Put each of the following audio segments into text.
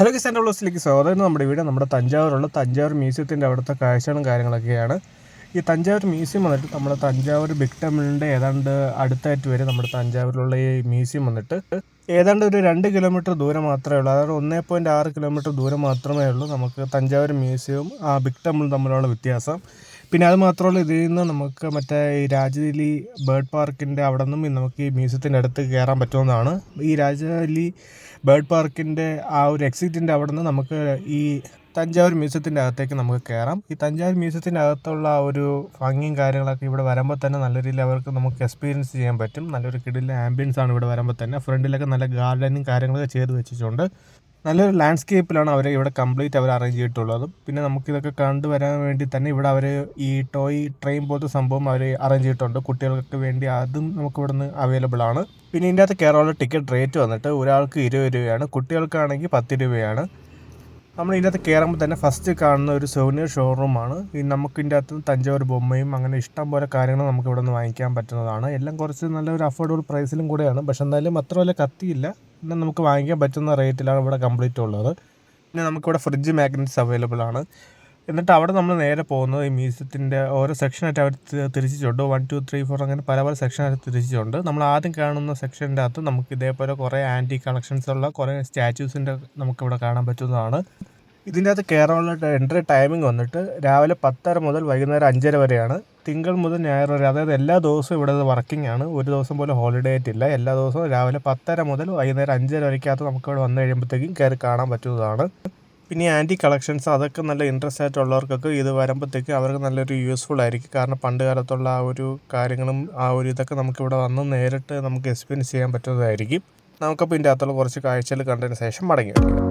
Hello Kisan ബ്ലോഗ്സിലേക്ക് സ്വാഗതം. നമ്മുടെ വീട് നമ്മുടെ തഞ്ചാവൂരുള്ള തഞ്ചാവൂർ മ്യൂസിയത്തിൻ്റെ അവിടുത്തെ കാഴ്ചകളും കാര്യങ്ങളൊക്കെയാണ്. ഈ തഞ്ചാവൂർ മ്യൂസിയം വന്നിട്ട് നമ്മുടെ തഞ്ചാവൂർ ബിഗ് ടെമ്പിളിൻ്റെ ഏതാണ്ട് അടുത്തായിട്ട് വരും. നമ്മുടെ തഞ്ചാവൂരിലുള്ള ഈ മ്യൂസിയം വന്നിട്ട് ഏതാണ്ട് ഒരു 2 കിലോമീറ്റർ ദൂരം മാത്രമേ ഉള്ളൂ. അതായത് 1.6 കിലോമീറ്റർ ദൂരം മാത്രമേ ഉള്ളൂ നമുക്ക് തഞ്ചാവൂർ മ്യൂസിയവും ആ ബിഗ് ടെമ്പിളും തമ്മിലുള്ള വ്യത്യാസം. പിന്നെ അത് മാത്രമല്ല, ഇതിൽ നിന്ന് നമുക്ക് മറ്റേ ഈ രാജവല്ലി ബേർഡ് പാർക്കിൻ്റെ അവിടെ നിന്നും നമുക്ക് ഈ മ്യൂസിയത്തിൻ്റെ അടുത്ത് കയറാൻ പറ്റുന്നതാണ്. ഈ രാജവല്ലി ബേർഡ് പാർക്കിൻ്റെ ആ ഒരു എക്സിറ്റിൻ്റെ അവിടെ നിന്ന് നമുക്ക് ഈ തഞ്ചാവൂർ മ്യൂസിയത്തിൻ്റെ അകത്തേക്ക് നമുക്ക് കയറാം. ഈ തഞ്ചാവൂർ മ്യൂസിയത്തിൻ്റെ അകത്തുള്ള ആ ഒരു ഭംഗിയും കാര്യങ്ങളൊക്കെ ഇവിടെ വരുമ്പോൾ തന്നെ നല്ല രീതിയിൽ അവർക്ക് നമുക്ക് എക്സ്പീരിയൻസ് ചെയ്യാൻ പറ്റും. നല്ലൊരു കിടിലൻ ആംബിയൻസ് ആണ് ഇവിടെ വരുമ്പോൾ തന്നെ. ഫ്രണ്ടിലൊക്കെ നല്ല ഗാർഡനും കാര്യങ്ങളൊക്കെ ചെയ്ത് വെച്ചിട്ടുണ്ട്. നല്ലൊരു ലാൻഡ്സ്കേപ്പിലാണ് അവർ ഇവിടെ കംപ്ലീറ്റ് അവർ അറേഞ്ച് ചെയ്തിട്ടുള്ളത്. പിന്നെ നമുക്കിതൊക്കെ കണ്ടുവരാൻ വേണ്ടി തന്നെ ഇവിടെ അവർ ഈ ടോയ് ട്രെയിൻ പോലത്തെ സംഭവം അവർ അറേഞ്ച് ചെയ്തിട്ടുണ്ട് കുട്ടികൾക്ക് വേണ്ടി. അതും നമുക്ക് ഇവിടെ നിന്ന് അവൈലബിൾ ആണ്. പിന്നെ ഇതിൻ്റെ അകത്ത് കയറാനുള്ള ടിക്കറ്റ് റേറ്റ് വന്നിട്ട് ഒരാൾക്ക് 20 രൂപയാണ്, കുട്ടികൾക്കാണെങ്കിൽ 10 രൂപയാണ്. നമ്മൾ ഇതിൻ്റെ അകത്ത് കയറുമ്പോൾ തന്നെ ഫസ്റ്റ് കാണുന്ന ഒരു സോനിയർ ഷോറൂമാണ്. നമുക്ക് ഇതിൻ്റെ അകത്ത് തഞ്ചാവൂർ ബൊമ്മയും അങ്ങനെ ഇഷ്ടം പോലെ കാര്യങ്ങൾ നമുക്ക് ഇവിടെ നിന്ന് വാങ്ങിക്കാൻ പറ്റുന്നതാണ്. എല്ലാം കുറച്ച് നല്ലൊരു അഫോർഡബിൾ പ്രൈസിലും കൂടെയാണ്. പക്ഷെ എന്തായാലും അത്ര വലിയ കത്തിയില്ല. പിന്നെ നമുക്ക് വാങ്ങിക്കാൻ പറ്റുന്ന റേറ്റിലാണ് ഇവിടെ കംപ്ലീറ്റ് ഉള്ളത്. പിന്നെ നമുക്കിവിടെ ഫ്രിഡ്ജ് മാഗ്നറ്റ്സ് അവൈലബിൾ ആണ്. എന്നിട്ട് അവിടെ നമ്മൾ നേരെ പോകുന്നത് ഈ മ്യൂസിയത്തിൻ്റെ ഓരോ സെക്ഷനായിട്ട് അവർ തിരിച്ചിട്ടുണ്ട്. 1, 2, 3, 4 അങ്ങനെ പല പല സെക്ഷനായിട്ട് തിരിച്ചിട്ടുണ്ട്. നമ്മൾ ആദ്യം കാണുന്ന സെക്ഷൻ്റെ അകത്ത് നമുക്ക് ഇതേപോലെ കുറേ ആൻറ്റി കളക്ഷൻസ് ഉള്ള കുറേ സ്റ്റാച്യൂസിൻ്റെ നമുക്കിവിടെ കാണാൻ പറ്റുന്നതാണ്. ഇതിൻ്റെ അകത്ത് കയറാനുള്ള എൻട്രി ടൈമിംഗ് വന്നിട്ട് രാവിലെ 10:30 മുതൽ വൈകുന്നേരം 5:30 വരെയാണ്. തിങ്കൾ മുതൽ ഞായർ വരെ, അതായത് എല്ലാ ദിവസവും ഇവിടെ വർക്കിംഗ് ആണ്. ഒരു ദിവസം പോലും ഹോളിഡേ ആയിട്ടില്ല. എല്ലാ ദിവസവും രാവിലെ 10:30 മുതൽ വൈകുന്നേരം 5:30 വരയ്ക്കകത്ത് നമുക്കിവിടെ വന്നു കഴിയുമ്പോഴത്തേക്കും കയറി കാണാൻ പറ്റുന്നതാണ്. പിന്നെ ആൻറ്റി കളക്ഷൻസ് അതൊക്കെ നല്ല ഇൻട്രസ്റ്റ് ആയിട്ടുള്ളവർക്കൊക്കെ ഇത് വരുമ്പോഴത്തേക്കും അവർക്ക് നല്ലൊരു യൂസ്ഫുൾ ആയിരിക്കും. കാരണം പണ്ട് കാലത്തുള്ള ആ ഒരു കാര്യങ്ങളും ആ ഒരു ഇതൊക്കെ നമുക്കിവിടെ വന്ന് നേരിട്ട് നമുക്ക് എക്സ്പീരിയൻസ് ചെയ്യാൻ പറ്റുന്നതായിരിക്കും. നമുക്കപ്പോൾ ഇതിൻ്റെ അകത്തുള്ള കുറച്ച് കാഴ്ചകൾ കണ്ടതിന് ശേഷം മടങ്ങി വയ്ക്കാം.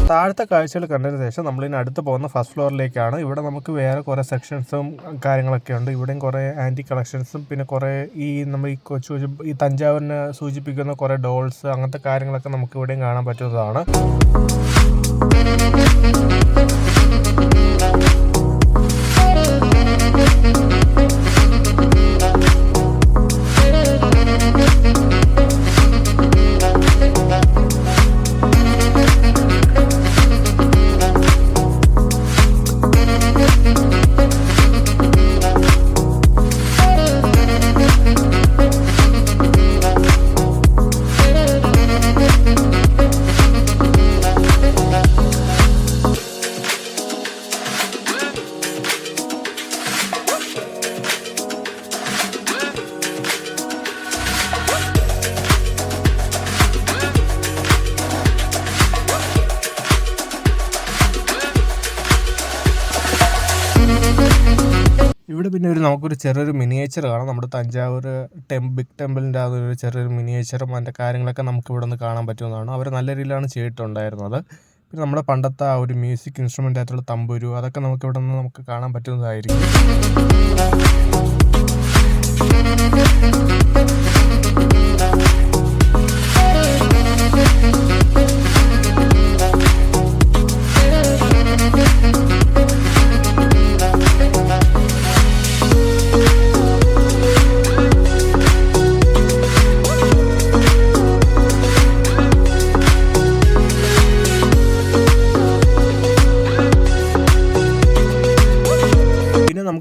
താഴത്തെ കാഴ്ചകൾ കണ്ടതിന് ശേഷം നമ്മളിതിന് അടുത്ത് പോകുന്ന ഫസ്റ്റ് ഫ്ലോറിലേക്കാണ്. ഇവിടെ നമുക്ക് വേറെ കുറേ സെക്ഷൻസും കാര്യങ്ങളൊക്കെ ഉണ്ട്. ഇവിടെയും കുറേ ആൻറ്റി കളക്ഷൻസും പിന്നെ കുറേ ഈ നമ്മൾ ഈ തഞ്ചാവൂരിനെ സൂചിപ്പിക്കുന്ന കുറേ ഡോൾസ് അങ്ങനത്തെ കാര്യങ്ങളൊക്കെ നമുക്ക് ഇവിടെയും കാണാൻ പറ്റുന്നതാണ്. ഇവിടെ പിന്നെ നമുക്കൊരു ചെറിയൊരു മിനിയേച്ചർ കാണാം. നമ്മുടെ തഞ്ചാവൂർ ബിഗ് ടെമ്പിളിൻ്റെ അതൊരു ചെറിയൊരു മിനിയേച്ചറും അതിൻ്റെ കാര്യങ്ങളൊക്കെ നമുക്ക് ഇവിടെ നിന്ന് കാണാൻ പറ്റുന്നതാണ്. അവർ നല്ല രീതിയിലാണ് ചെയ്തിട്ടുണ്ടായിരുന്നത്. പിന്നെ നമ്മുടെ പണ്ടത്തെ ആ ഒരു മ്യൂസിക് ഇൻസ്ട്രുമെൻ്റ് ആയിട്ടുള്ള തമ്പുരു അതൊക്കെ നമുക്ക് ഇവിടെ നിന്ന് നമുക്ക് കാണാൻ പറ്റുന്നതായിരിക്കും.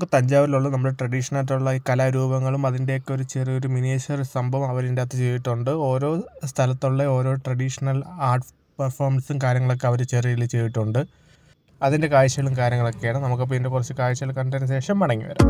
നമുക്ക് തഞ്ചാവൂരിലുള്ള നമ്മുടെ ട്രഡീഷണൽ ആയിട്ടുള്ള ഈ കലാരൂപങ്ങളും അതിൻ്റെയൊക്കെ ഒരു ചെറിയൊരു മിനിയേച്ചർ സംഭവം അവരിൻ്റെ അകത്ത് ചെയ്തിട്ടുണ്ട്. ഓരോ സ്ഥലത്തുള്ള ഓരോ ട്രഡീഷണൽ ആർട്ട് പെർഫോമൻസും കാര്യങ്ങളൊക്കെ അവർ ചെറിയ ചെയ്തിട്ടുണ്ട്. അതിൻ്റെ കാഴ്ചകളും കാര്യങ്ങളൊക്കെയാണ്. നമുക്കപ്പോൾ ഇതിൻ്റെ കുറച്ച് കാഴ്ചകൾ കണ്ടതിന് ശേഷം മടങ്ങി വരാം.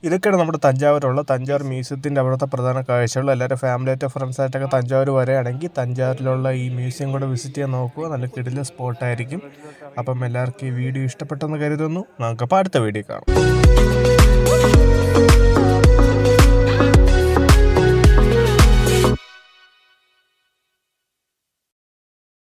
ഇതൊക്കെയാണ് നമ്മുടെ തഞ്ചാവൂരുള്ള തഞ്ചാവൂർ മ്യൂസിയത്തിൻ്റെ അവിടുത്തെ പ്രധാന കാഴ്ചകൾ. എല്ലാവരും ഫാമിലിയായിട്ടോ ഫ്രണ്ട്സായിട്ടൊക്കെ തഞ്ചാവൂർ വരികയാണെങ്കിൽ തഞ്ചാവൂരിലുള്ള ഈ മ്യൂസിയം കൂടെ വിസിറ്റ് ചെയ്യാൻ നോക്കുക. നല്ല കിടിലൻ സ്പോട്ടായിരിക്കും. അപ്പം എല്ലാവർക്കും ഈ വീഡിയോ ഇഷ്ടപ്പെട്ടെന്ന് കരുതുന്നു. നമുക്കപ്പോൾ അടുത്ത വീഡിയോ കാണാം.